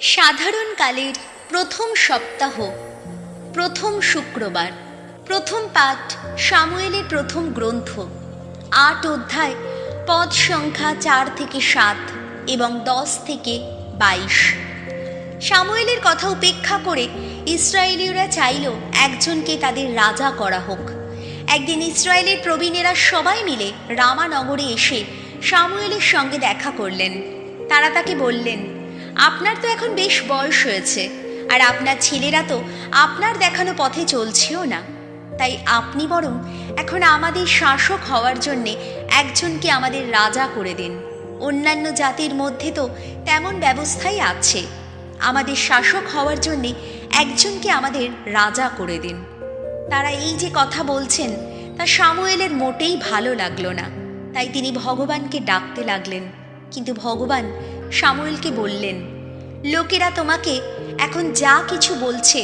সাধারণকালের প্রথম সপ্তাহ, প্রথম শুক্রবার। প্রথম পাঠ সামুয়েলের প্রথম গ্রন্থ, ৮ অধ্যায়, পদ সংখ্যা ৪ থেকে ৭ এবং ১০ থেকে ২২। সামুয়েলের কথা উপেক্ষা করে ইসরায়েলীয়রা চাইল একজনকে তাদের রাজা করা হোক। একদিন ইসরায়েলের প্রবীণেরা সবাই মিলে রামানগরে এসে সামুয়েলের সঙ্গে দেখা করলেন। তারা তাকে বললেন, আপনার তো এখন বেশ বয়স হয়েছে, আর আপনার ছেলেরা তো আপনার দেখানো পথে চলছেও না। তাই আপনি বরং এখন আমাদের শাসক হওয়ার জন্যে একজনকে আমাদের রাজা করে দিন। অন্যান্য জাতির মধ্যে তো তেমন ব্যবস্থাই আছে। আমাদের শাসক হওয়ার জন্যে একজনকে আমাদের রাজা করে দিন। তারা এই যে কথা বলছেন তা সামুয়েলের মোটেই ভালো লাগলো না। তাই তিনি ভগবানকে ডাকতে লাগলেন। কিন্তু ভগবান সামুয়েলকে বললেন, লোকেরা তোমাকে এখন যা কিছু বলছে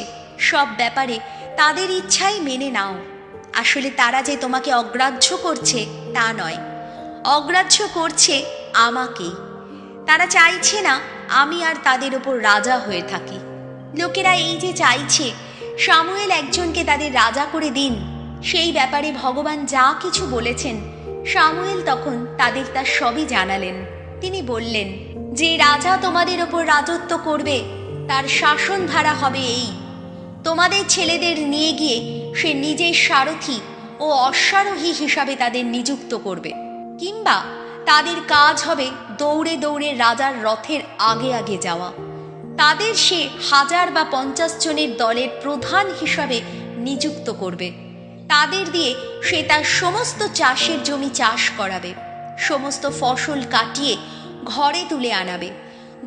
সব ব্যাপারে তাদের ইচ্ছাই মেনে নাও। আসলে তারা যে তোমাকে অগ্রাহ্য করছে তা নয়, অগ্রাহ্য করছে আমাকেই। তারা চাইছে না আমি আর তাদের ওপর রাজা হয়ে থাকি। লোকেরা এই যে চাইছে সামুয়েল একজনকে তাদের রাজা করে দিন, সেই ব্যাপারে ভগবান যা কিছু বলেছেন সামুয়েল তখন তাদের তা সবই জানালেন। তিনি বললেন, যে রাজা তোমাদের ওপর রাজত্ব করবে তার শাসন ধারা হবে এই: তোমাদের ছেলেদের নিয়ে গিয়ে সে নিজের সারথি ও অশ্বারোহী হিসাবে তাদের নিযুক্ত করবে, কিংবা তাদের কাজ হবে দৌড়ে দৌড়ে রাজার রথের আগে আগে যাওয়া। তাদের সে ১০০০ বা ৫০ জনের দলের প্রধান হিসাবে নিযুক্ত করবে। তাদের দিয়ে সে তার সমস্ত চাষের জমি চাষ করাবে, সমস্ত ফসল কাটিয়ে ঘরে তুলে আনাবে।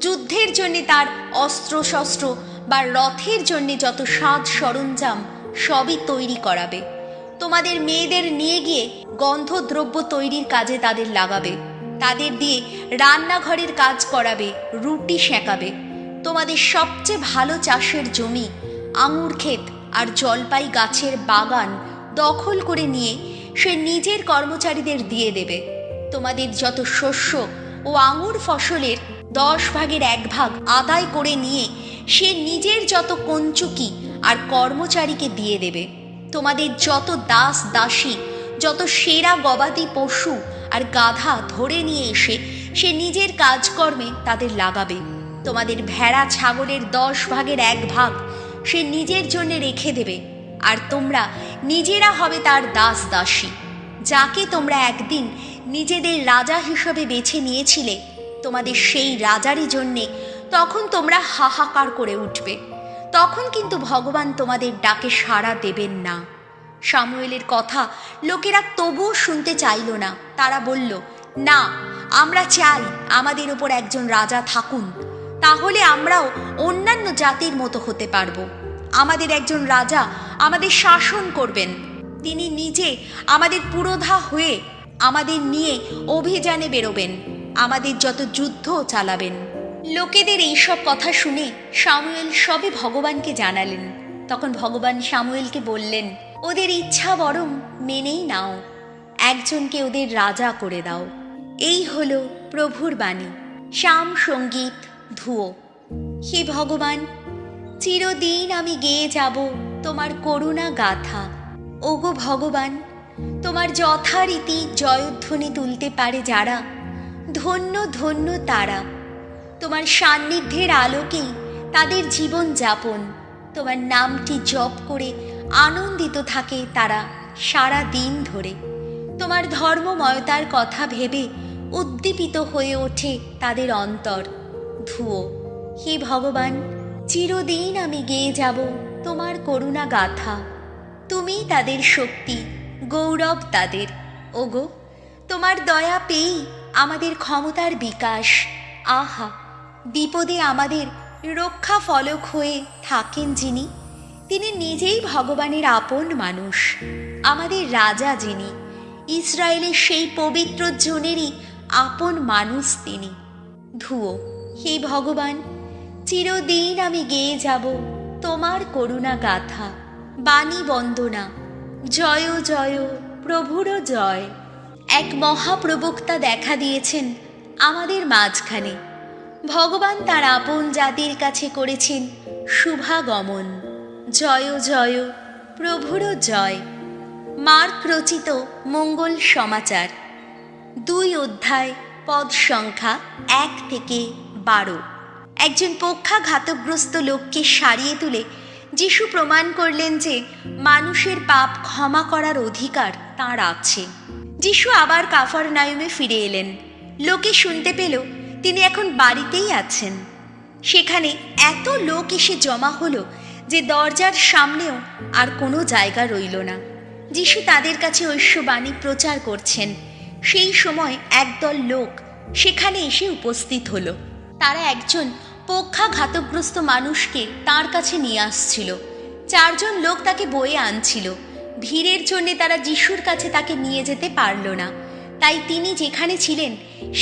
যুদ্ধের জন্যে তার অস্ত্রশস্ত্র বা রথের জন্যে যত সাজ সরঞ্জাম সবই তৈরি করাবে। তোমাদের মেয়েদের নিয়ে গিয়ে গন্ধদ্রব্য তৈরির কাজে তাদের লাগাবে। তাদের দিয়ে রান্নাঘরের কাজ করাবে, রুটি সেঁকাবে। তোমাদের সবচেয়ে ভালো চাষের জমি, আঙুর ক্ষেত আর জলপাই গাছের বাগান দখল করে নিয়ে সে নিজের কর্মচারীদের দিয়ে দেবে। তোমাদের যত শস্য ও আঙুর ফসলের ১০ ভাগের ১ ভাগ আদায় করে নিয়ে সে নিজের যত কঞ্চুকি আর কর্মচারীকে দিয়ে দেবে। তোমাদের যত দাস দাসী, যত সেরা গবাদি পশু আর গাধা ধরে নিয়ে এসে সে নিজের কাজকর্মে তাদের লাগাবে। তোমাদের ভেড়া ছাগলের ১০ ভাগের ১ ভাগ সে নিজের জন্য রেখে দেবে। আর তোমরা নিজেরা হবে তার দাস দাসী। যাকে তোমরা একদিন নিজেদের রাজা হিসেবে বেছে নিয়েছিলে, তোমাদের সেই রাজারই জন্যে তখন তোমরা হাহাকার করে উঠবে। তখন কিন্তু ভগবান তোমাদের ডাকে সাড়া দেবেন না। সামুয়েলের কথা লোকেরা তবুও শুনতে চাইল না। তারা বলল, না, আমরা চাই আমাদের ওপর একজন রাজা থাকুন, তাহলে আমরাও অন্যান্য জাতির মতো হতে পারবো। আমাদের একজন রাজা আমাদের শাসন করবেন। তিনি নিজে আমাদের পুরোধা হয়ে আমাদের নিয়ে অভিযানে বেরোবেন, আমাদের যত যুদ্ধ চালাবেন। লোকেদের এইসব কথা শুনে সামুয়েল সবই ভগবানকে জানালেন। তখন ভগবান সামুয়েলকে বললেন, ওদের ইচ্ছা বরং মেনেই নাও, একজনকে ওদের রাজা করে দাও। এই হলো প্রভুর বাণী। শাম সঙ্গীত ধুয়ো। হে ভগবান, চিরদিন আমি গেয়ে যাব তোমার করুণা গাথা। ওগো ভগবান, তোমার যথারীতি জয়ধ্বনি তুলতে পারে যারা, ধন্য ধন্য তারা। তোমার সান্নিধ্যের আলোকেই তাদের জীবন যাপন। তোমার নামটি জপ করে আনন্দিত থাকে তারা সারা দিন ধরে। তোমার ধর্মময়তার কথা ভেবে উদ্দীপিত হয়ে ওঠে তাদের অন্তর। ধুয়ো। হে ভগবান, চিরদিন আমি গেয়ে যাব তোমার করুণা গাথা। তুমি তাদের শক্তি, গৌরব তাদের। ওগো, তোমার দয়া পেয়েই আমাদের ক্ষমতার বিকাশ। আহা, বিপদে আমাদের রক্ষা ফলক হয়ে থাকেন যিনি, তিনি নিজেই ভগবানের আপন মানুষ। আমাদের রাজা যিনি, ইসরায়েলের সেই পবিত্র জনেরই আপন মানুষ তিনি। ধুয়ো। হে ভগবান, চিরদিন আমি গেয়ে যাব তোমার করুণা গাথা। বাণী বন্দনা। জয় জয় প্রভুর জয়। এক মহাপ্রবক্তা দেখা দিয়েছেন আমাদের মাঝখানে। ভগবান তার আপন জাতির কাছে করেছেন শুভাগমন। জয় জয় প্রভুর জয়। মার্ক রচিত মঙ্গল সমাচার, 2 অধ্যায়, পদ সংখ্যা 1 থেকে 12। একজন পক্ষাঘাতগ্রস্ত লোককে সারিয়ে তুলে যিশু প্রমাণ করলেন যে মানুষের পাপ ক্ষমা করার অধিকার তাঁর আছে। যিশু আবার কাফারনায়ুমে ফিরে এলেন। লোকে শুনতে পেল তিনি এখন বাড়িতেই আছেন। সেখানে এত লোক এসে জমা হলো যে দরজার সামনেও আর কোনো জায়গা রইল না। যিশু তাদের কাছে ঐশ্ববাণী প্রচার করছেন। সেই সময় একদল লোক সেখানে এসে উপস্থিত হলো। তারা একজন পক্ষাঘাতগ্রস্ত মানুষকে তার কাছে নিয়ে আসছিল। 4 জন লোক তাকে বয়ে আনছিল। ভিড়ের জন্যে তারা যিশুর কাছে তাকে নিয়ে যেতে পারল না। তাই তিনি যেখানে ছিলেন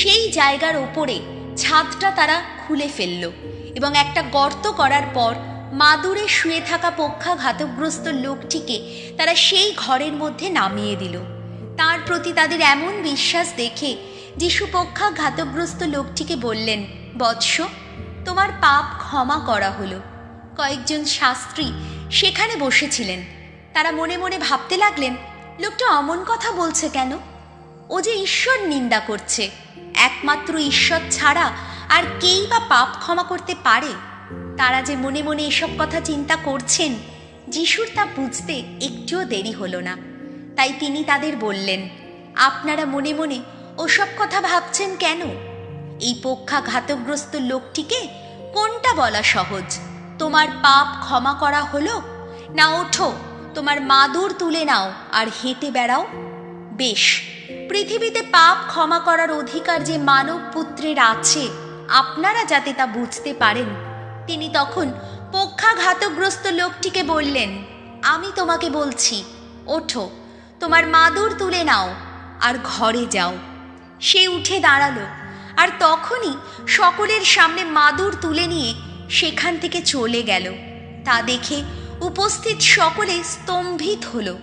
সেই জায়গার ওপরে ছাদটা তারা খুলে ফেলল এবং একটা গর্ত করার পর মাদুরে শুয়ে থাকা পক্ষাঘাতগ্রস্ত লোকটিকে তারা সেই ঘরের মধ্যে নামিয়ে দিল। তার প্রতি তাদের এমন বিশ্বাস দেখে যিশু পক্ষাঘাতগ্রস্ত লোকটিকে বললেন, বৎস, তোমার পাপ ক্ষমা করা হলো। কয়েকজন শাস্ত্রী সেখানে বসেছিলেন। তারা মনে মনে ভাবতে লাগলেন, লোকটা অমন কথা বলছে কেন? ও যে ঈশ্বর নিন্দা করছে। একমাত্র ঈশ্বর ছাড়া আর কেই বা পাপ ক্ষমা করতে পারে? তারা যে মনে মনে এসব কথা চিন্তা করছেন, যিশুর তা বুঝতে একটুও দেরি হলো না। তাই তিনি তাদের বললেন, আপনারা মনে মনে ওসব কথা ভাবছেন কেন? এই পক্ষাঘাতগ্রস্ত লোকটিকে কোনটা বলা সহজ? তোমার পাপ ক্ষমা করা হলো, না ওঠো, তোমার মাদুর তুলে নাও আর হেঁটে বেড়াও? বেশ, পৃথিবীতে পাপ ক্ষমা করার অধিকার যে মানব পুত্রের আছে, আপনারা যাতে তা বুঝতে পারেন, তিনি তখন পক্ষাঘাতগ্রস্ত লোকটিকে বললেন, আমি তোমাকে বলছি, ওঠো, তোমার মাদুর তুলে নাও আর ঘরে যাও। সে উঠে দাঁড়ালো আর তখনই সকলের সামনে মাদুর তুলে নিয়ে সেখান থেকে চলে গেল। তা দেখে উপস্থিত সকলে স্তম্ভিত হলো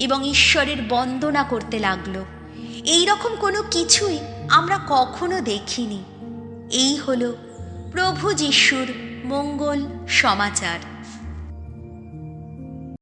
এবং ঈশ্বরের বন্দনা করতে লাগলো। এই রকম কোনো কিছুই আমরা কখনো দেখিনি। এই হলো প্রভু যিশুর মঙ্গল সমাচার।